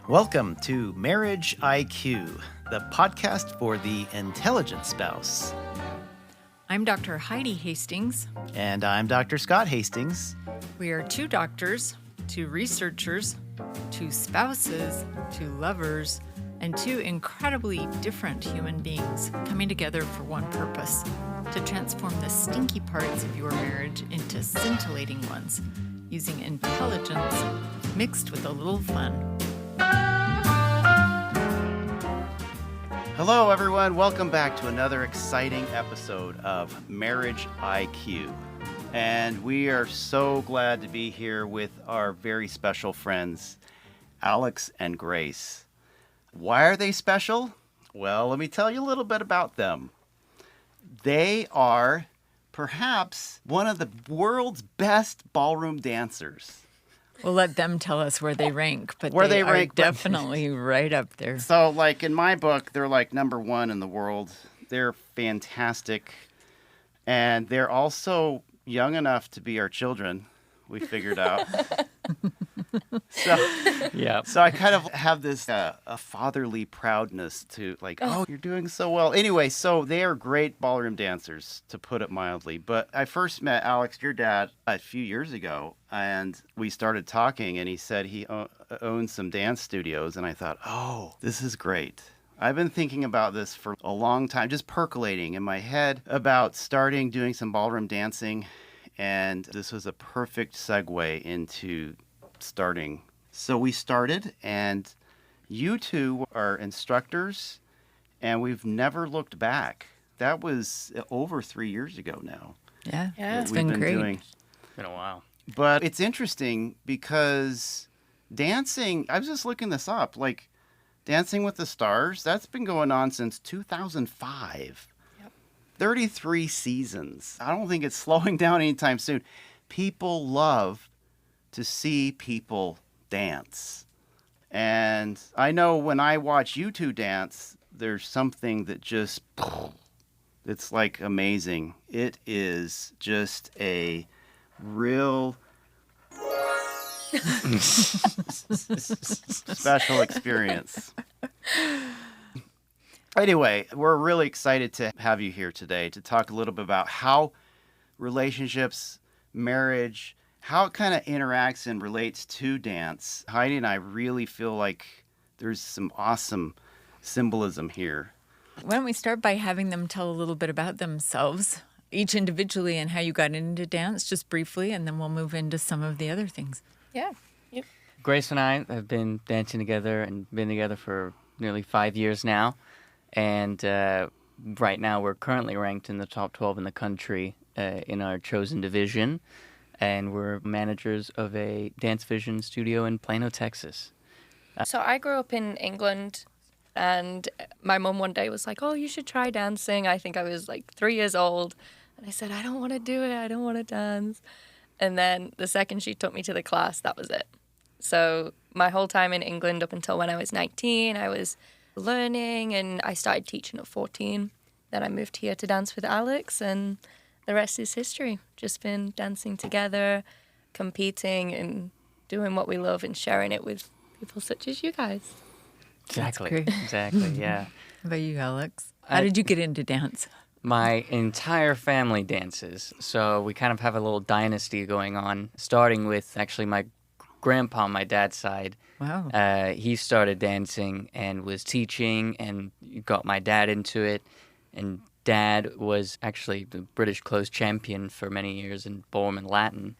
Welcome to Marriage IQ, the podcast for the intelligent spouse. I'm Dr. Heidi Hastings. And I'm Dr. Scott Hastings. We are two doctors, two researchers, two spouses, two lovers, and two incredibly different human beings coming together for one purpose: to transform the stinky parts of your marriage into scintillating ones, using intelligence mixed with a little fun. Hello, everyone. Welcome back to another exciting episode of Marriage IQ. And we are so glad to be here with our very special friends, Alex and Grace. Why are they special? Well, let me tell you a little bit about them. They are perhaps one of the world's best ballroom dancers. We'll let them tell us where they rank, but they are definitely right up there. So, like, in my book, they're like number one in the world. They're fantastic. And they're also young enough to be our children, we figured out. So I kind of have this a fatherly proudness to, like, oh, you're doing so well. Anyway, so they are great ballroom dancers, to put it mildly. But I first met Alex, your dad, a few years ago, and we started talking, and he said he owns some dance studios, and I thought, oh, this is great. I've been thinking about this for a long time, just percolating in my head about doing some ballroom dancing, and this was a perfect segue into starting. So we started, and you two are instructors, and we've never looked back. That was over 3 years ago now. Yeah, it's been great. It's been a while. But it's interesting because dancing, I was just looking this up, like Dancing with the Stars, that's been going on since 2005. Yep. 33 seasons. I don't think it's slowing down anytime soon. People love to see people dance. And I know when I watch you two dance, there's something that just, it's like amazing. It is just a real special experience. Anyway, we're really excited to have you here today to talk a little bit about how relationships, marriage, how it kind of interacts and relates to dance. Heidi and I really feel like there's some awesome symbolism here. Why don't we start by having them tell a little bit about themselves, each individually, and how you got into dance, just briefly, and then we'll move into some of the other things. Yeah. Yep. Grace and I have been dancing together and been together for nearly 5 years now. And right now we're currently ranked in the top 12 in the country in our chosen division. And we're managers of a Dance Vision studio in Plano, Texas. So I grew up in England, and my mum one day was like, oh, you should try dancing. I think I was like 3 years old. And I said, I don't want to do it. I don't want to dance. And then the second she took me to the class, that was it. So my whole time in England up until when I was 19, I was learning, and I started teaching at 14. Then I moved here to dance with Alex, and the rest is history. Just been dancing together, competing, and doing what we love and sharing it with people such as you guys. Exactly, yeah. How about you, Alex? How did you get into dance? My entire family dances, so we kind of have a little dynasty going on, starting with actually my grandpa on my dad's side. Wow. He started dancing and was teaching and got my dad into it, and Dad was actually the British clothes champion for many years in ballroom and Latin.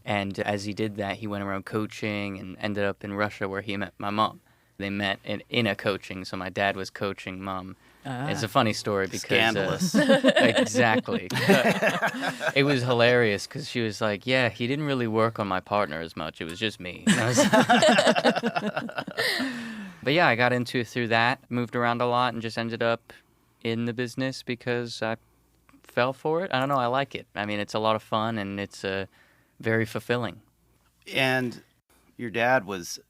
And as he did that, he went around coaching and ended up in Russia where he met my mom. They met in a coaching, so my dad was coaching Mom. It's a funny story because... Scandalous. Exactly. It was hilarious because she was like, yeah, he didn't really work on my partner as much. It was just me. And I was But yeah, I got into it through that, moved around a lot, and just ended up in the business because I fell for it. I don't know, I like it. I mean, it's a lot of fun, and it's very fulfilling. And your dad was,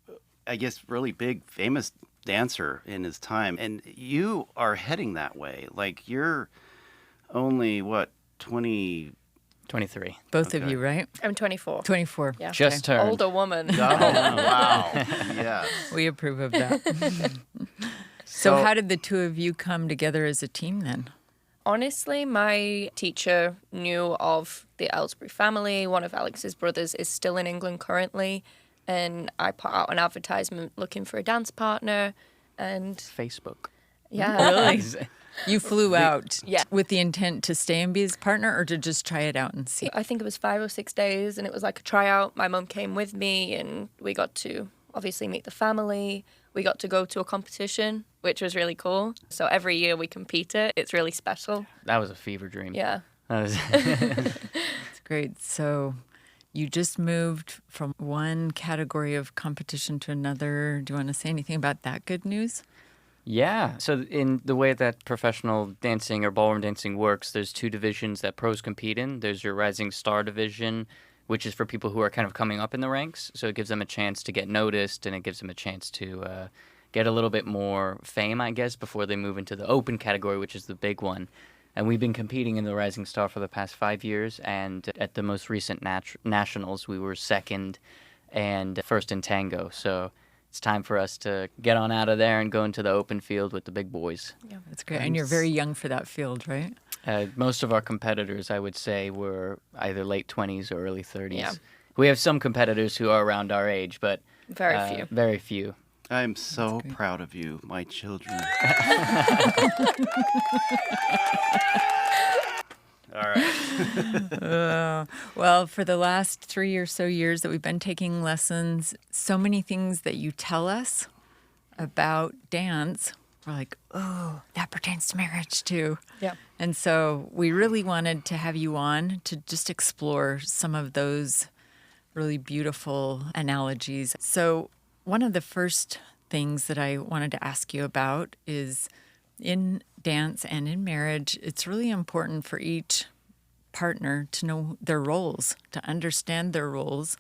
I guess, really big, famous dancer in his time. And you are heading that way. Like, you're only, 23 23. Both of Okay. you, right? I'm 24. 24. Yeah. Just turned. Older woman. Oh, wow. Yes. We approve of that. So how did the two of you come together as a team then? Honestly, my teacher knew of the Elsbury family. One of Alex's brothers is still in England currently. And I put out an advertisement looking for a dance partner. And Facebook. yeah. You flew out Yeah. with the intent to stay and be his partner or to just try it out and see? I think it was 5 or 6 days, and it was like a tryout. My mum came with me, and we got to obviously meet the family. We got to go to a competition, which was really cool. So every year we compete it. It's really special. That was a fever dream. Yeah. That was It's great. So you just moved from one category of competition to another. Do you want to say anything about that good news? Yeah. So in the way that professional dancing or ballroom dancing works, there's two divisions that pros compete in. There's your Rising Star division, which is for people who are kind of coming up in the ranks. So it gives them a chance to get noticed, and it gives them a chance to get a little bit more fame, I guess, before they move into the open category, which is the big one. And we've been competing in the Rising Star for the past 5 years. And at the most recent nationals, we were second and first in tango. So it's time for us to get on out of there and go into the open field with the big boys. That's great. And you're very young for that field, right? Most of our competitors, I would say, were either late 20s or early 30s. Yeah. We have some competitors who are around our age, but Very few. Very few. I'm so proud of you, my children. All right. Well, for the last 3 or so years that we've been taking lessons, so many things that you tell us about dance, we're like, oh, that pertains to marriage too. Yeah. And so we really wanted to have you on to just explore some of those really beautiful analogies. So one of the first things that I wanted to ask you about is in dance and in marriage, it's really important for each partner to know their roles, to understand their roles,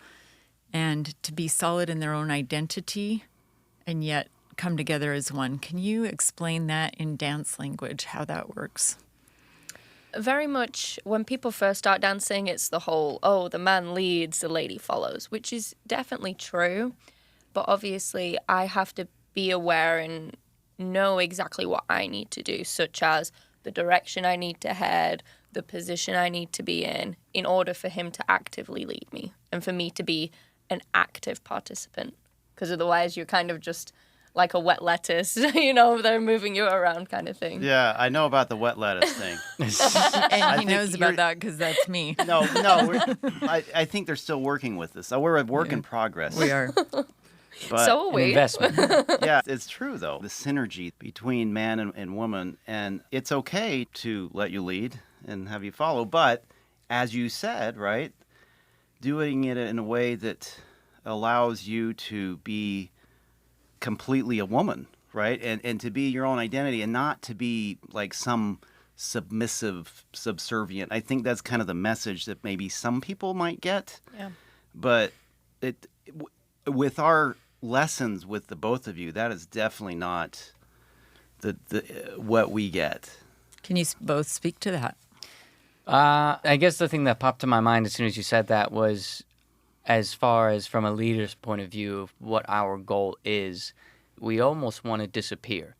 and to be solid in their own identity and yet come together as one. Can you explain that in dance language, how that works? Very much when people first start dancing, it's the whole, oh, the man leads, the lady follows, which is definitely true. But obviously, I have to be aware and know exactly what I need to do, such as the direction I need to head, the position I need to be in order for him to actively lead me and for me to be an active participant. Because otherwise, you're kind of just like a wet lettuce, they're moving you around kind of thing. Yeah, I know about the wet lettuce thing. And he think knows about you're- that because that's me. No, I think they're still working with this. We're a work in progress. We are. But, So are An we. investment. yeah, it's true, though. The synergy between man and woman, and it's okay to let you lead and have you follow. But as you said, right, doing it in a way that allows you to be completely a woman, right? And to be your own identity and not to be like some submissive, subservient. I think that's kind of the message that maybe some people might get. Yeah. But with our lessons with the both of you, that is definitely not the what we get. Can you both speak to that? I guess the thing that popped to my mind as soon as you said that was, as far as from a leader's point of view of what our goal is, we almost want to disappear.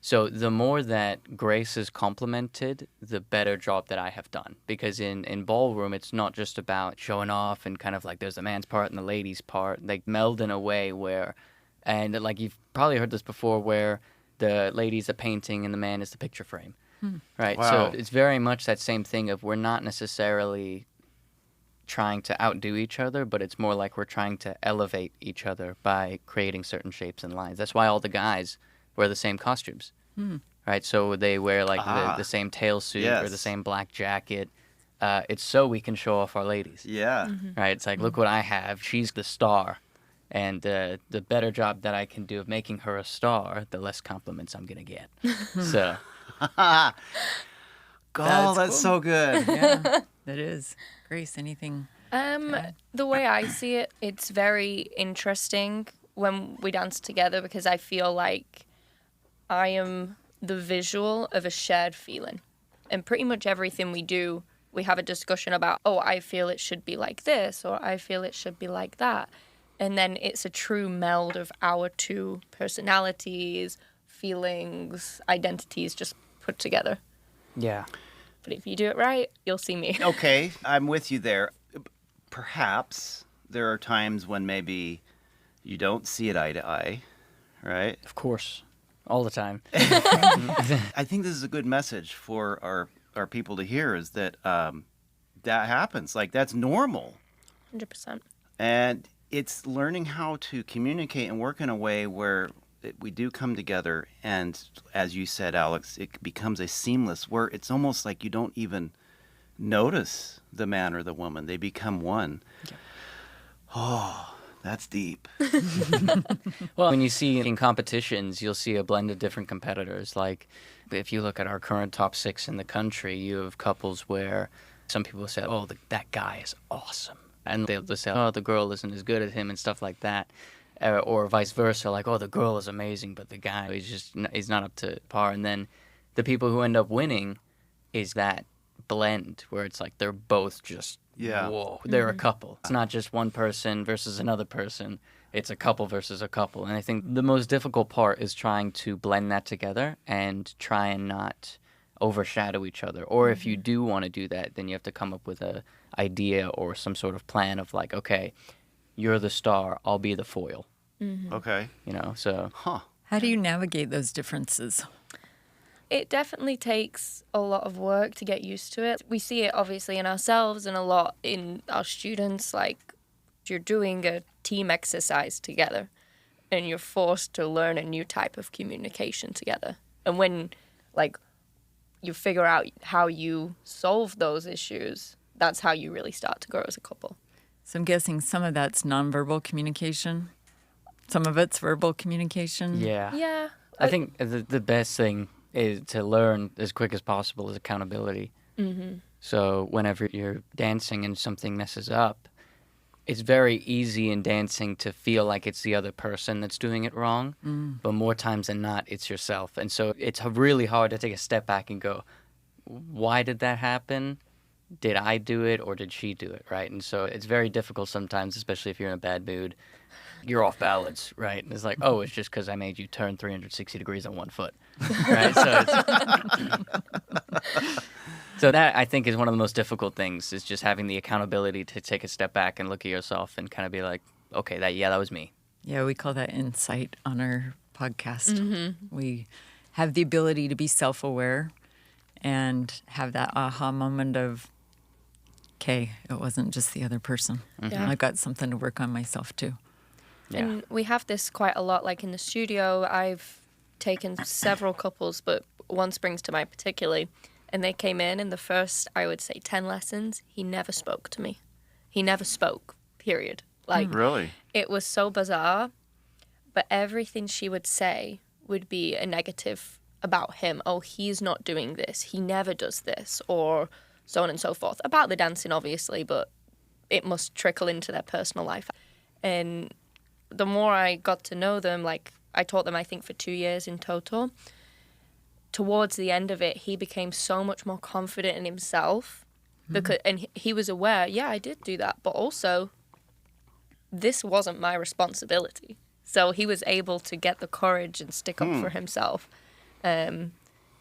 So the more that Grace is complimented, the better job that I have done. Because in ballroom, it's not just about showing off and kind of like there's the man's part and the lady's part. They meld in a way where, and like you've probably heard this before, where the lady's a painting and the man is the picture frame. Right? Wow. So it's very much that same thing of we're not necessarily trying to outdo each other, but it's more like we're trying to elevate each other by creating certain shapes and lines. That's why all the guys wear the same costumes, right? So they wear like the same tail suit or the Yes. same black jacket. It's so we can show off our ladies, Yeah. right? It's like, look what I have. She's the star. And the better job that I can do of making her a star, the less compliments I'm going to get. So, Oh, That's that's cool. so good. Yeah, that is. Grace, anything? The way I see it, it's very interesting when we dance together because I feel like I am the visual of a shared feeling. And pretty much everything we do we have a discussion about, oh, I feel it should be like this, or I feel it should be like that. And then it's a true meld of our two personalities, feelings, identities just put together. Yeah. But if you do it right, you'll see me. Okay, I'm with you there. Perhaps there are times when maybe you don't see it eye to eye, right? Of course. All the time. I think this is a good message for our people to hear, is that that happens. Like, that's normal. 100%. And it's learning how to communicate and work in a way where we do come together, and as you said, Alex, it becomes a seamless, where it's almost like you don't even notice the man or the woman. They become one. Yeah. Oh, that's deep. Well, when you see in competitions, you'll see a blend of different competitors. Like, if you look at our current top 6 in the country, you have couples where some people say, oh, that guy is awesome. And they'll just say, oh, the girl isn't as good as him and stuff like that. Or vice versa, like, oh, the girl is amazing, but the guy is not up to par. And then the people who end up winning is that blend where it's like they're both just, whoa, they're a couple. It's not just one person versus another person. It's a couple versus a couple. And I think the most difficult part is trying to blend that together and try and not overshadow each other. Or if you do want to do that, then you have to come up with a idea or some sort of plan of like, okay, you're the star, I'll be the foil. Okay. You know, so. How do you navigate those differences? It definitely takes a lot of work to get used to it. We see it obviously in ourselves and a lot in our students. Like, you're doing a team exercise together and you're forced to learn a new type of communication together. And when, like, you figure out how you solve those issues, that's how you really start to grow as a couple. So I'm guessing some of that's nonverbal communication. Some of it's verbal communication. Yeah. Yeah. I think the best thing is to learn as quick as possible is accountability. Mm-hmm. So whenever you're dancing and something messes up, it's very easy in dancing to feel like it's the other person that's doing it wrong. But more times than not, it's yourself. And so it's really hard to take a step back and go, why did that happen? Did I do it or did she do it, right? And so it's very difficult sometimes, especially if you're in a bad mood. You're off balance, right? And it's like, oh, it's just because I made you turn 360 degrees on one foot, right? So that, I think, is one of the most difficult things, is just having the accountability to take a step back and look at yourself and kind of be like, okay, that was me. Yeah, we call that insight on our podcast. We have the ability to be self-aware and have that aha moment of, okay, it wasn't just the other person. Yeah. I've got something to work on myself too. Yeah. And we have this quite a lot, like in the studio. I've taken several couples, but one springs to mind particularly. And they came in the first, I would say, 10 lessons, he never spoke to me. He never spoke, period. Like, Really? it was so bizarre, but everything she would say would be a negative about him. Oh, he's not doing this. He never does this, or so on and so forth. About the dancing, obviously, but it must trickle into their personal life. And the more I got to know them, like, I taught them, I think, for 2 years in total. Towards the end of it, he became so much more confident in himself, because and he was aware, yeah, I did do that, but also this wasn't my responsibility. So he was able to get the courage and stick up for himself,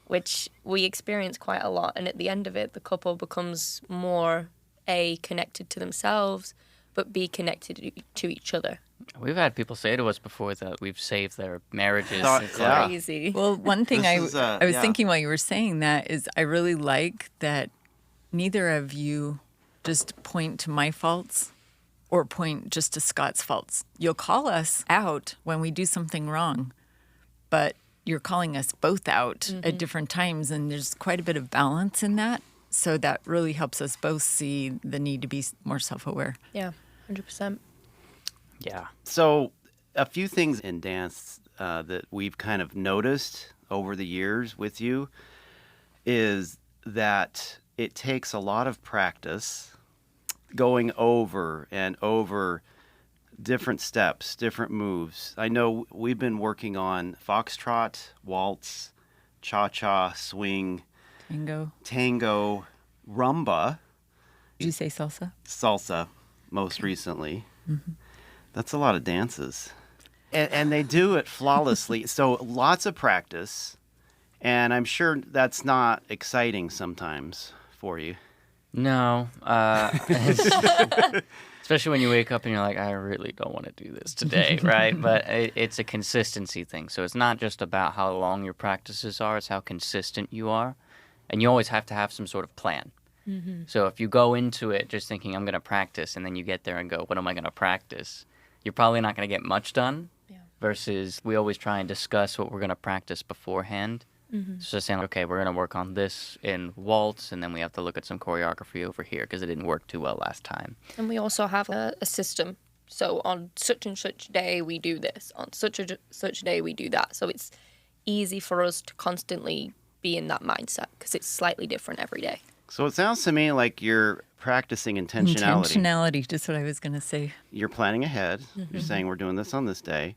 which we experience quite a lot. And at the end of it, the couple becomes more A, connected to themselves, but B, connected to each other. We've had people say to us before that we've saved their marriages. It's yeah. Crazy. Well, one thing I was yeah. thinking while you were saying that is I really like that neither of you just point to my faults or point just to Scott's faults. You'll call us out when we do something wrong, but you're calling us both out at different times, and there's quite a bit of balance in that. So that really helps us both see the need to be more self-aware. Yeah, 100%. Yeah. So a few things in dance that we've kind of noticed over the years with you is that it takes a lot of practice going over and over different steps, different moves. I know we've been working on foxtrot, waltz, cha-cha, swing, Tango. tango, rumba, Did you say salsa? salsa, most recently. That's a lot of dances. And they do it flawlessly. So lots of practice. And I'm sure that's not exciting sometimes for you. No. Especially when you wake up and you're like, I really don't want to do this today, right? But it's a consistency thing. So it's not just about how long your practices are, it's how consistent you are. And you always have to have some sort of plan. So if you go into it just thinking, I'm going to practice, and then you get there and go, what am I going to practice? You're probably not going to get much done. Versus we always try and discuss what we're going to practice beforehand. So just saying, okay, we're going to work on this in waltz, and then we have to look at some choreography over here because it didn't work too well last time. And we also have a system. So on such and such day, we do this. On such and such day, we do that. So it's easy for us to constantly be in that mindset because it's slightly different every day. So it sounds to me like you're practicing intentionality. Intentionality, just what I was going to say. You're planning ahead. You're saying we're doing this on this day.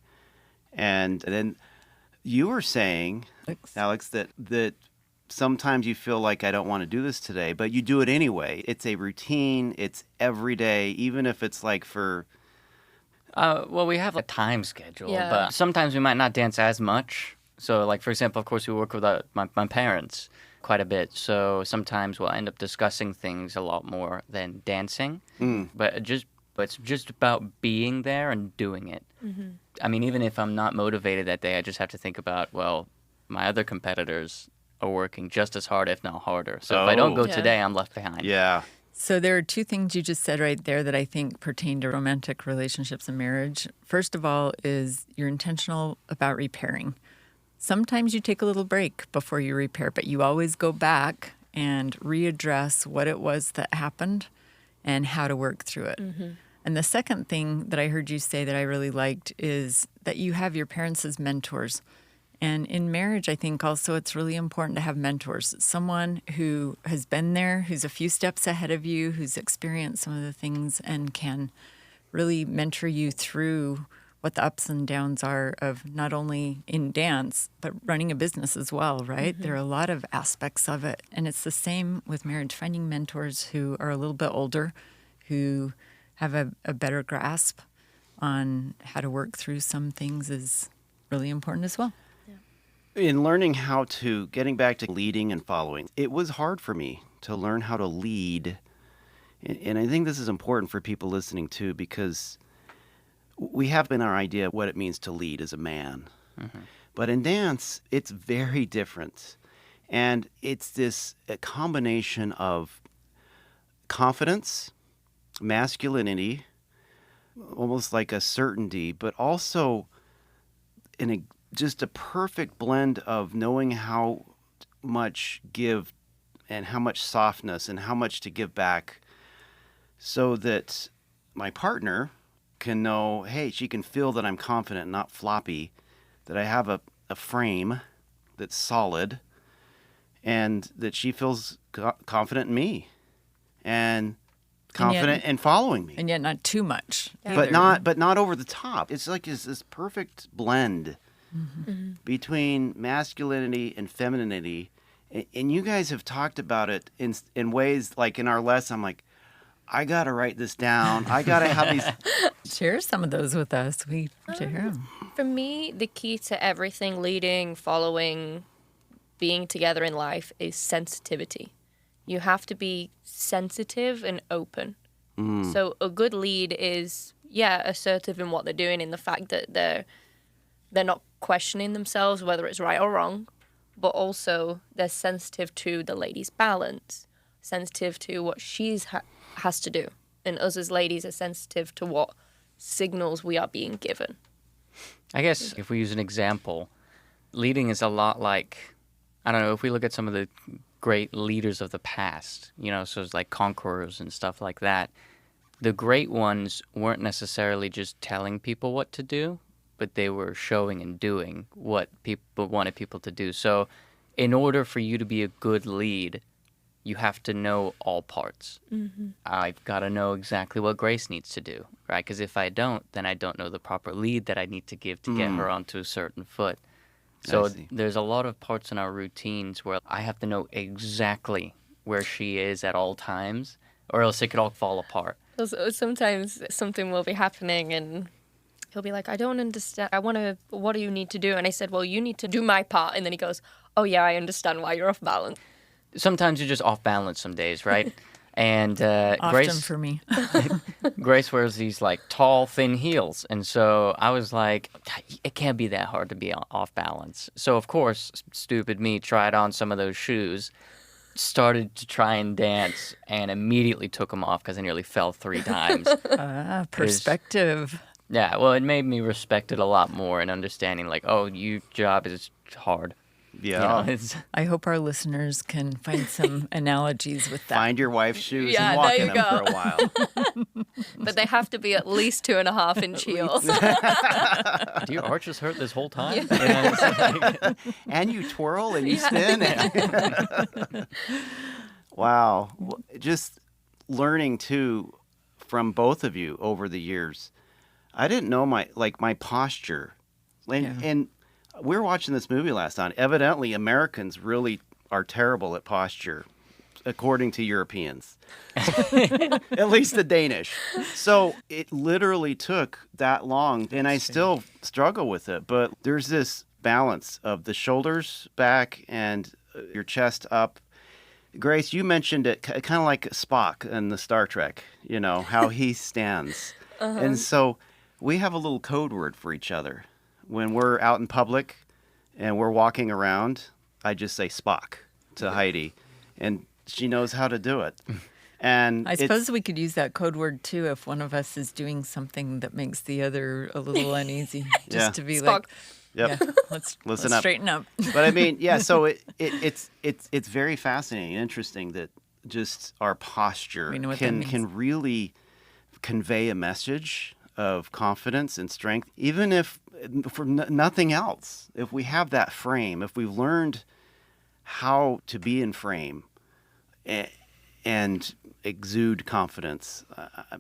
And then you were saying, Alex, that sometimes you feel like I don't want to do this today, but you do it anyway. It's a routine. It's every day, even if it's like for... Well, we have a time schedule, Yeah. but sometimes we might not dance as much. So, like, for example, of course, we work with my parents quite a bit. So sometimes we'll end up discussing things a lot more than dancing. But it's just about being there and doing it. I mean, even if I'm not motivated that day, I just have to think about, well, my other competitors are working just as hard, if not harder. So if I don't go Yeah. today, I'm left behind. Yeah. So there are two things you just said right there that I think pertain to romantic relationships and marriage. First of all is you're intentional about repairing. Sometimes you take a little break before you repair, but you always go back and readdress what it was that happened and how to work through it. And the second thing that I heard you say that I really liked is that you have your parents as mentors. And in marriage, I think also it's really important to have mentors, someone who has been there, who's a few steps ahead of you, who's experienced some of the things and can really mentor you through what the ups and downs are of not only in dance, but running a business as well, right? There are a lot of aspects of it. And it's the same with marriage, finding mentors who are a little bit older, who have a better grasp on how to work through some things is really important as well. In learning how to, getting back to leading and following, it was hard for me to learn how to lead. And I think this is important for people listening too, because we have in our idea what it means to lead as a man. But in dance, it's very different. And it's a combination of confidence, masculinity, almost like a certainty, but also just a perfect blend of knowing how much give and how much softness and how much to give back so that my partner can know, hey, she can feel that I'm confident, not floppy, that I have a frame that's solid, and that she feels confident in me and confident in following me. And yet not too much. But not over the top. It's like this perfect blend between masculinity and femininity. And you guys have talked about it in ways like in our lesson, I'm like, I got to write this down. I got to have these. Share some of those with us. We love to hear them. For me, the key to everything, leading, following, being together in life, is sensitivity. You have to be sensitive and open. So a good lead is, assertive in what they're doing, in the fact that they're not questioning themselves whether it's right or wrong, but also they're sensitive to the lady's balance, sensitive to what she's has to do. And us as ladies are sensitive to what signals we are being given. I guess if we use an example, leading is a lot like, I don't know, if we look at some of the great leaders of the past, so it's like conquerors and stuff like that. The great ones weren't necessarily just telling people what to do, but they were showing and doing what people wanted people to do. So in order for you to be a good lead, you have to know all parts. I've got to know exactly what Grace needs to do, right? Because if I don't, then I don't know the proper lead that I need to give to get her onto a certain foot. So there's a lot of parts in our routines where I have to know exactly where she is at all times, or else it could all fall apart. Also, sometimes something will be happening and he'll be like, I don't understand. What do you need to do? And I said, well, you need to do my part. And then he goes, oh, yeah, I understand why you're off balance. Sometimes you're just off balance some days, right? And Often for me. Grace wears these like tall, thin heels. And so I was like, it can't be that hard to be off balance. So, of course, stupid me tried on some of those shoes, started to try and dance, and immediately took them off because I nearly fell 3 times. Perspective. Yeah, well, it made me respect it a lot more and understanding, like, oh, your job is hard. Yeah. You know, it's... I hope our listeners can find some analogies with that. Find your wife's shoes Yeah, and walk there in you them go. for a while. But they have to be at least 2.5-inch heels. Do your arches hurt this whole time? You know, it's like... And you twirl and you spin. Wow. Just learning, too, from both of you over the years. I didn't know my posture. And we were watching this movie last night. Evidently, Americans really are terrible at posture, according to Europeans. At least the Danish. So it literally took that long, and I still struggle with it. But there's this balance of the shoulders back and your chest up. Grace, you mentioned it kind of like Spock in the Star Trek, you know, how he stands. And so we have a little code word for each other. When we're out in public and we're walking around, I just say Spock to Heidi, and she knows how to do it. And I suppose we could use that code word too if one of us is doing something that makes the other a little uneasy. Just to be Spock. like, Yep. yeah, let's Listen up. straighten up. But I mean, yeah, so it's very fascinating and interesting that just our posture We know what that means. can really convey a message of confidence and strength, even if for nothing else. If we have that frame, if we've learned how to be in frame and exude confidence,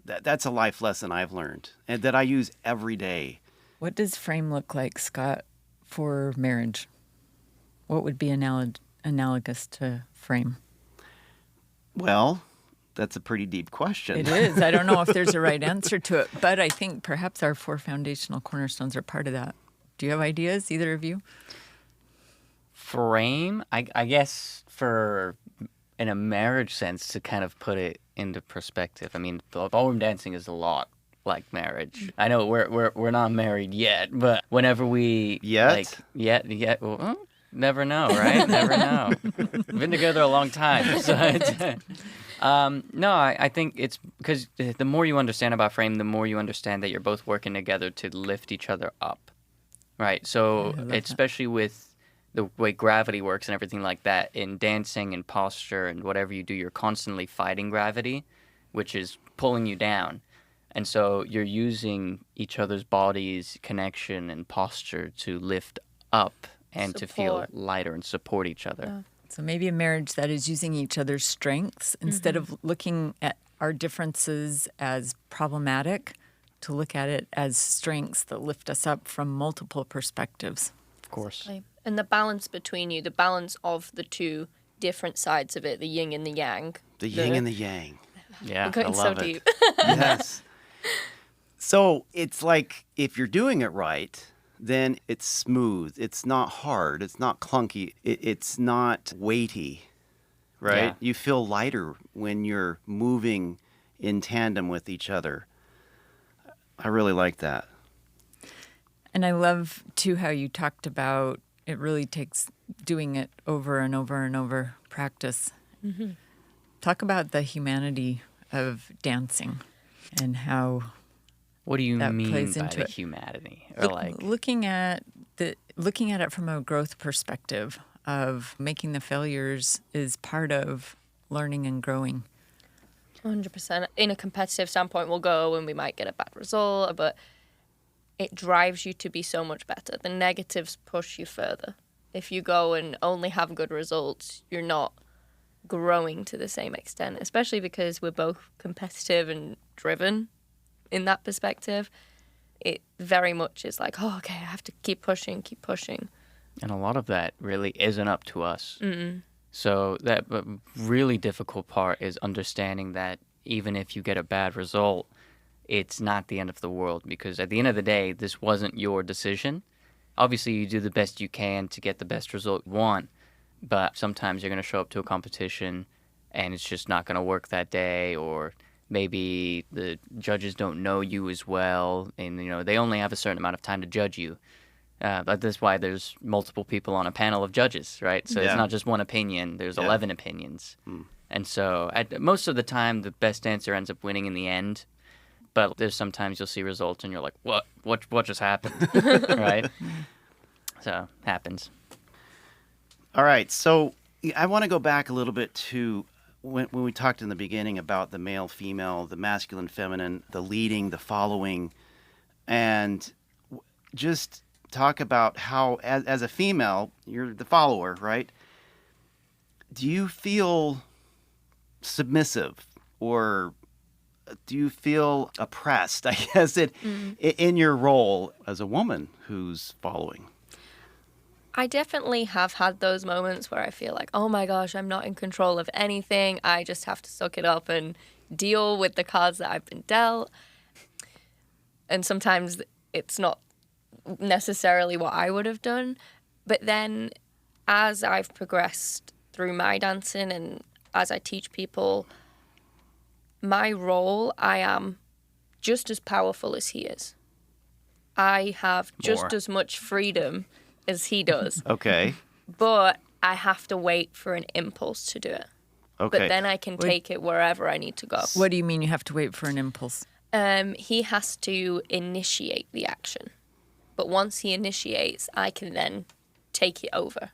that's a life lesson I've learned and that I use every day. What does frame look like, Scott, for marriage? What would be analogous to frame? Well, that's a pretty deep question. It is. I don't know if there's a right answer to it, but I think perhaps our 4 foundational cornerstones are part of that. Do you have ideas, either of you? Frame, I guess, for in a marriage sense, to kind of put it into perspective. I mean, ballroom dancing is a lot like marriage. I know we're not married yet, but whenever we yet, well, never know, right? Never know. We've been together a long time, so no, I think it's because the more you understand about frame, the more you understand that you're both working together to lift each other up, right? So especially with the way gravity works and everything like that, in dancing and posture and whatever you do, you're constantly fighting gravity, which is pulling you down. And so you're using each other's bodies, connection, and posture to lift up and to feel lighter and support each other. Yeah. So maybe a marriage that is using each other's strengths instead of looking at our differences as problematic, to look at it as strengths that lift us up from multiple perspectives. Of course. And the balance between you, the balance of the two different sides of it, the yin and the yang. The yin and the yang. Yeah, We're going I so love it. deep. Yes. So it's like if you're doing it right, then it's smooth. It's not hard. It's not clunky. It's not weighty, right? Yeah. You feel lighter when you're moving in tandem with each other. I really like that. And I love, too, how you talked about it really takes doing it over and over and over, practice. Mm-hmm. Talk about the humanity of dancing and how what do you that mean plays by into the it. humanity? Or like looking at it from a growth perspective of making the failures is part of learning and growing. 100%. In a competitive standpoint, we'll go and we might get a bad result, but it drives you to be so much better. The negatives push you further. If you go and only have good results, you're not growing to the same extent, especially because we're both competitive and driven in that perspective. It very much is like, oh, okay, I have to keep pushing. And a lot of that really isn't up to us. So that really difficult part is understanding that even if you get a bad result, it's not the end of the world, because at the end of the day, this wasn't your decision. Obviously, you do the best you can to get the best result you want, but sometimes you're going to show up to a competition and it's just not going to work that day, or maybe the judges don't know you as well, and they only have a certain amount of time to judge you. But that's why there's multiple people on a panel of judges, right? So it's not just one opinion. There's 11 opinions. And so most of the time, the best dancer ends up winning in the end. But there's sometimes you'll see results and you're like, what just happened, right? So happens. All right. So I want to go back a little bit to when we talked in the beginning about the male, female, the masculine, feminine, the leading, the following, and just talk about how, as a female, you're the follower, right? Do you feel submissive, or do you feel oppressed, I guess, in your role as a woman who's following? I definitely have had those moments where I feel like, oh my gosh, I'm not in control of anything. I just have to suck it up and deal with the cards that I've been dealt. And sometimes it's not necessarily what I would have done. But then as I've progressed through my dancing and as I teach people, my role, I am just as powerful as he is. I have just as much freedom as he does. Okay. But I have to wait for an impulse to do it. Okay. But then I can take it wherever I need to go. What do you mean you have to wait for an impulse? He has to initiate the action. But once he initiates, I can then take it over.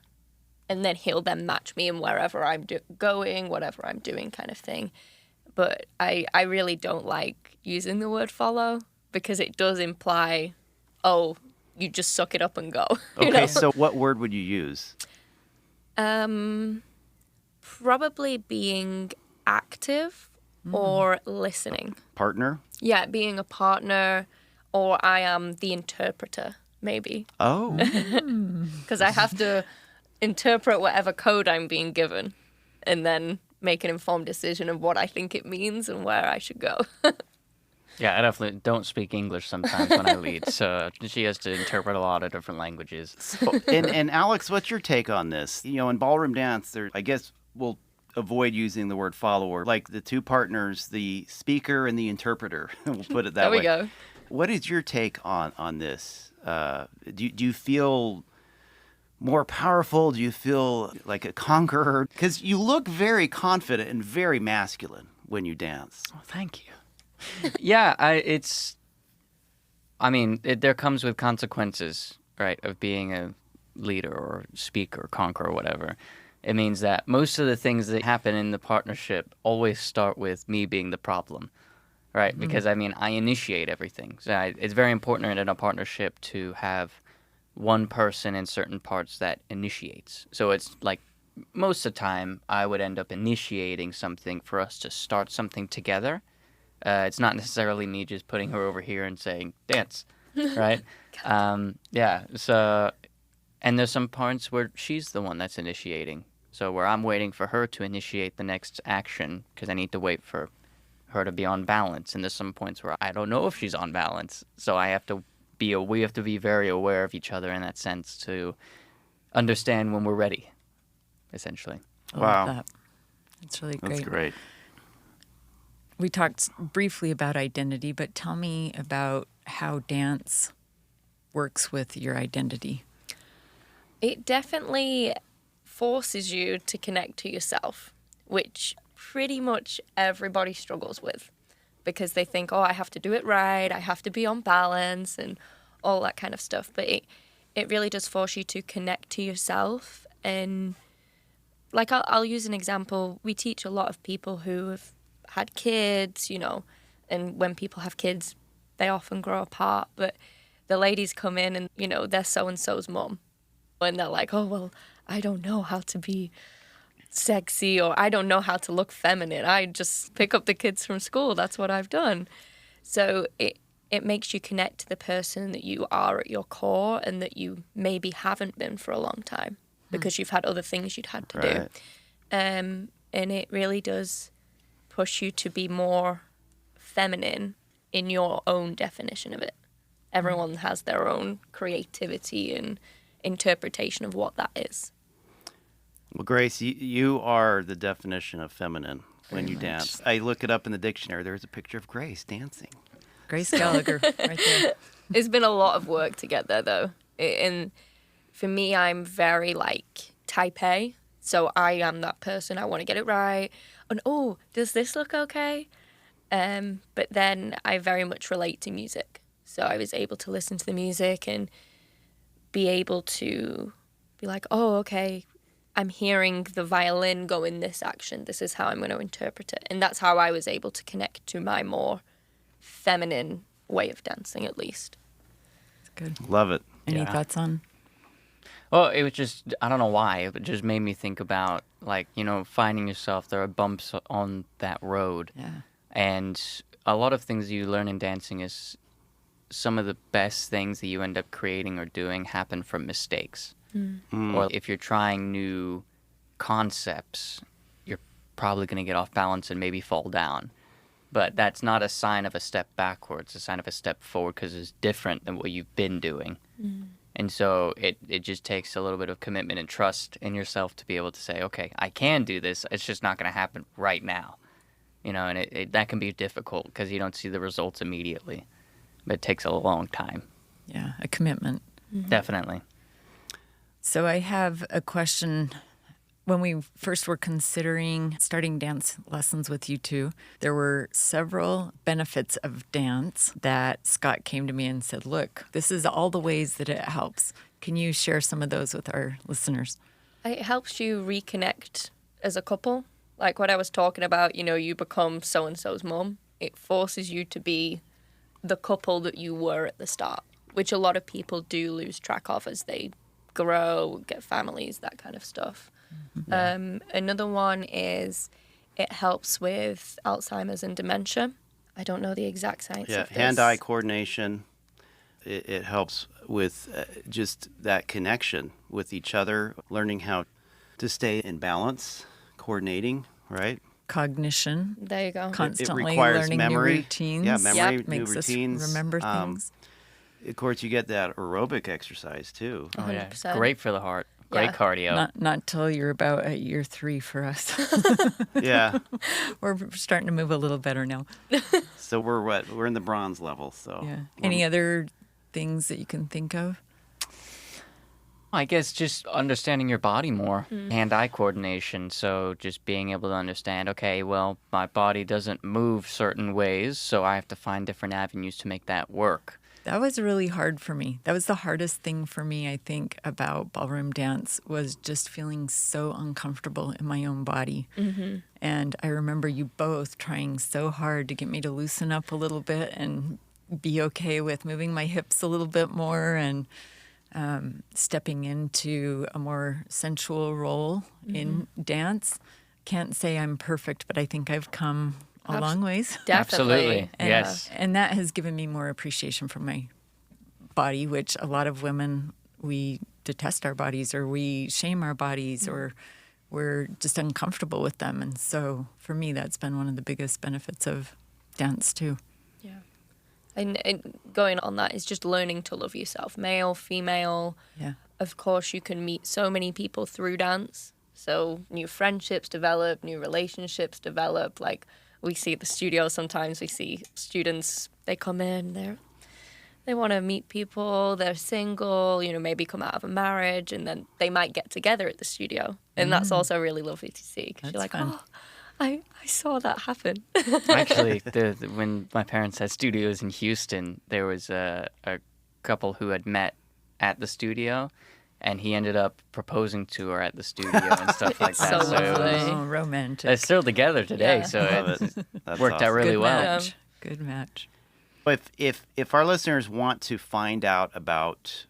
And then he'll then match me in wherever I'm going, whatever I'm doing kind of thing. But I really don't like using the word follow, because it does imply, oh, you just suck it up and go. Okay, so what word would you use? Probably being active or listening. Partner? Yeah, being a partner, or I am the interpreter, maybe. Oh. Because I have to interpret whatever code I'm being given and then make an informed decision of what I think it means and where I should go. Yeah, I definitely don't speak English sometimes when I lead, so she has to interpret a lot of different languages. And Alex, what's your take on this? In ballroom dance, I guess we'll avoid using the word follower. Like the two partners, the speaker and the interpreter. We'll put it that way. There we go. What is your take on this? Do you feel more powerful? Do you feel like a conqueror? Because you look very confident and very masculine when you dance. Oh, thank you. Yeah, there comes with consequences, right, of being a leader or speaker, conqueror, or whatever. It means that most of the things that happen in the partnership always start with me being the problem, right? Mm-hmm. Because, I initiate everything. So it's very important in a partnership to have one person in certain parts that initiates. So it's like most of the time I would end up initiating something for us to start something together. It's not necessarily me just putting her over here and saying, dance, right? So, and there's some parts where she's the one that's initiating. So where I'm waiting for her to initiate the next action because I need to wait for her to be on balance. And there's some points where I don't know if she's on balance. So we have to be very aware of each other in that sense to understand when we're ready, essentially. I love that. That's really great. That's great. We talked briefly about identity, but tell me about how dance works with your identity. It definitely forces you to connect to yourself, which pretty much everybody struggles with because they think, oh, I have to do it right, I have to be on balance and all that kind of stuff. But it really does force you to connect to yourself. And like I'll use an example. We teach a lot of people who have had kids, and when people have kids, they often grow apart. But the ladies come in and, they're so-and-so's mum. And they're like, oh, well, I don't know how to be sexy or I don't know how to look feminine. I just pick up the kids from school. That's what I've done. So it makes you connect to the person that you are at your core and that you maybe haven't been for a long time because you've had other things you'd had to do. and it really does push you to be more feminine in your own definition of it. Everyone has their own creativity and interpretation of what that is. Well, Grace, you are the definition of feminine when you dance. I look it up in the dictionary. There's a picture of Grace dancing. Grace Gallagher, right there. It's been a lot of work to get there, though. And for me, I'm very like type A. So I am that person. I want to get it right. And oh, does this look okay? But then I very much relate to music. So I was able to listen to the music and be able to be like, oh, okay, I'm hearing the violin go in this action. This is how I'm going to interpret it. And that's how I was able to connect to my more feminine way of dancing, at least. Good. Love it. Any thoughts on? Well, it was just, I don't know why, it just made me think about, like, you know, finding yourself, there are bumps on that road. Yeah. And a lot of things you learn in dancing is some of the best things that you end up creating or doing happen from mistakes. Or if you're trying new concepts, you're probably going to get off balance and maybe fall down. But that's not a sign of a step backwards, it's a sign of a step forward because it's different than what you've been doing. And so it just takes a little bit of commitment and trust in yourself to be able to say, okay, I can do this. It's just not going to happen right now. You know, and that can be difficult because you don't see the results immediately. But it takes a long time. Yeah, a commitment. Definitely. So I have a question. When we first were considering starting dance lessons with you two, there were several benefits of dance that Scott came to me and said, look, this is all the ways that it helps. Can you share some of those with our listeners? It helps you reconnect as a couple. Like what I was talking about, you know, you become so-and-so's mum. It forces you to be the couple that you were at the start, which a lot of people do lose track of as they grow, get families, that kind of stuff. Another one is it helps with Alzheimer's and dementia. I don't know the exact science of this. Hand-eye coordination. It helps with just that connection with each other, learning how to stay in balance, coordinating, right? Cognition. There you go. Constantly it requires learning memory. new routines. Yeah, memory, Yep. new Makes routines. us remember things. Of course, you get that aerobic exercise too. Oh, yeah. 100%. Great for the heart. Great Yeah. cardio. Not till you're about at year 3 for us. Yeah. We're starting to move a little better now. So we're what? We're in the bronze level. So Yeah. Any other things that you can think of? I guess just understanding your body more, hand-eye coordination. So just being able to understand, okay, well, my body doesn't move certain ways, so I have to find different avenues to make that work. That was really hard for me. That was the hardest thing for me, I think, about ballroom dance was just feeling so uncomfortable in my own body. And I remember you both trying so hard to get me to loosen up a little bit and be okay with moving my hips a little bit more and stepping into a more sensual role in dance. Can't say I'm perfect, but I think I've come a long ways. Definitely. Absolutely. And, Yes. And that has given me more appreciation for my body, which a lot of women, we detest our bodies or we shame our bodies or we're just uncomfortable with them. And so for me, that's been one of the biggest benefits of dance too. Yeah. And going on that is just learning to love yourself, male, female. Yeah. Of course, you can meet so many people through dance. So new friendships develop, new relationships develop. Like we see at the studio sometimes, we see students, they come in, they want to meet people, they're single, you know, maybe come out of a marriage, and then they might get together at the studio. And that's also really lovely to see. Because you're like, fun. oh, I saw that happen. Actually, when my parents had studios in Houston, there was a couple who had met at the studio, and he ended up proposing to her at the studio and stuff like that. so it lovely. was- Oh, romantic. they're still together today, Yeah. so Love it it. That's worked out awesome. really Good well. match. Good match. If our listeners want to find out about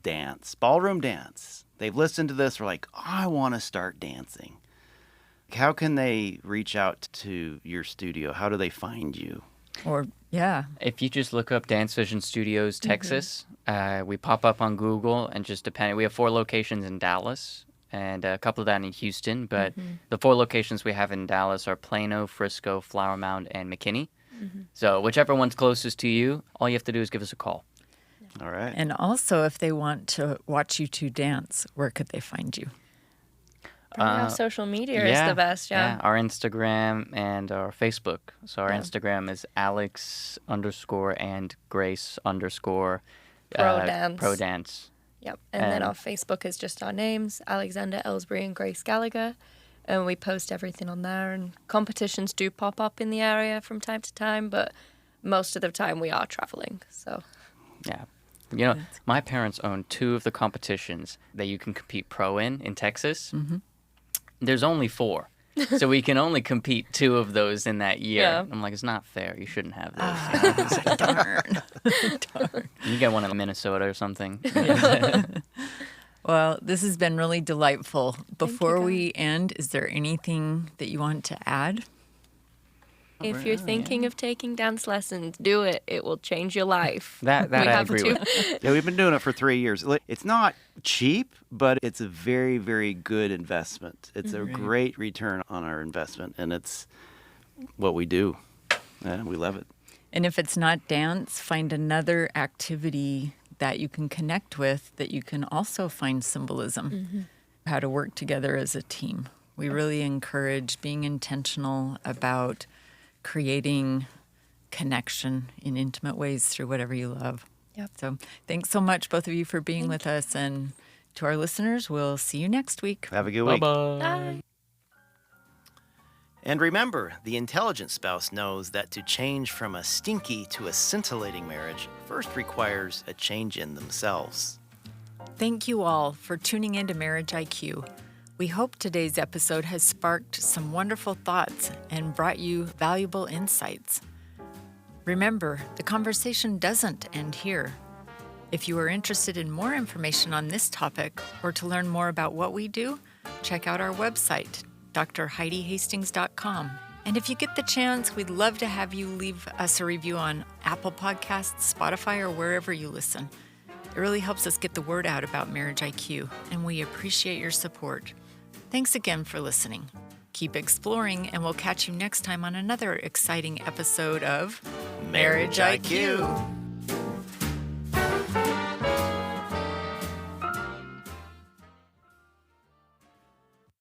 dance, ballroom dance, they've listened to this, they're like, I want to start dancing. How can they reach out to your studio? How do they find you? Or, yeah. If you just look up Dance Vision Studios, Texas, we pop up on Google, and just depending, we have 4 locations in Dallas, and a couple of that in Houston. But the 4 locations we have in Dallas are Plano, Frisco, Flower Mound, and McKinney. So whichever one's closest to you, all you have to do is give us a call. All right. And also, if they want to watch you two dance, where could they find you? Probably our social media is the best, yeah. Our Instagram and our Facebook. So our Instagram is Alex _ and Grace _ Pro Dance. Yep. And then our Facebook is just our names, Alexander Elsbury and Grace Gallagher. And we post everything on there. And competitions do pop up in the area from time to time, but most of the time we are traveling. So Yeah. You know, my parents own 2 of the competitions that you can compete pro in Texas. There's only 4. So we can only compete 2 of those in that year. Yeah. I'm like, it's not fair. You shouldn't have those. Darn. You get one in Minnesota or something. Well, this has been really delightful. Before guys. we end, is there anything that you want to add? if you're thinking of taking dance lessons, do it. It will change your life. That We I have agree to. with. Yeah, we've been doing it for 3 years. It's not cheap, but it's a very, very good investment. It's a great return on our investment, and it's what we do. Yeah, we love it. And if it's not dance, find another activity that you can connect with that you can also find symbolism, how to work together as a team. We really encourage being intentional about creating connection in intimate ways through whatever you love. Yep. So thanks so much, both of you, for being with us. And to our listeners, we'll see you next week. Have a good week. Bye-bye. Bye. And remember, the intelligent spouse knows that to change from a stinky to a scintillating marriage first requires a change in themselves. Thank you all for tuning in to Marriage IQ. We hope today's episode has sparked some wonderful thoughts and brought you valuable insights. Remember, the conversation doesn't end here. If you are interested in more information on this topic or to learn more about what we do, check out our website, drheidihastings.com. And if you get the chance, we'd love to have you leave us a review on Apple Podcasts, Spotify, or wherever you listen. It really helps us get the word out about Marriage IQ, and we appreciate your support. Thanks again for listening. Keep exploring, and we'll catch you next time on another exciting episode of Marriage IQ.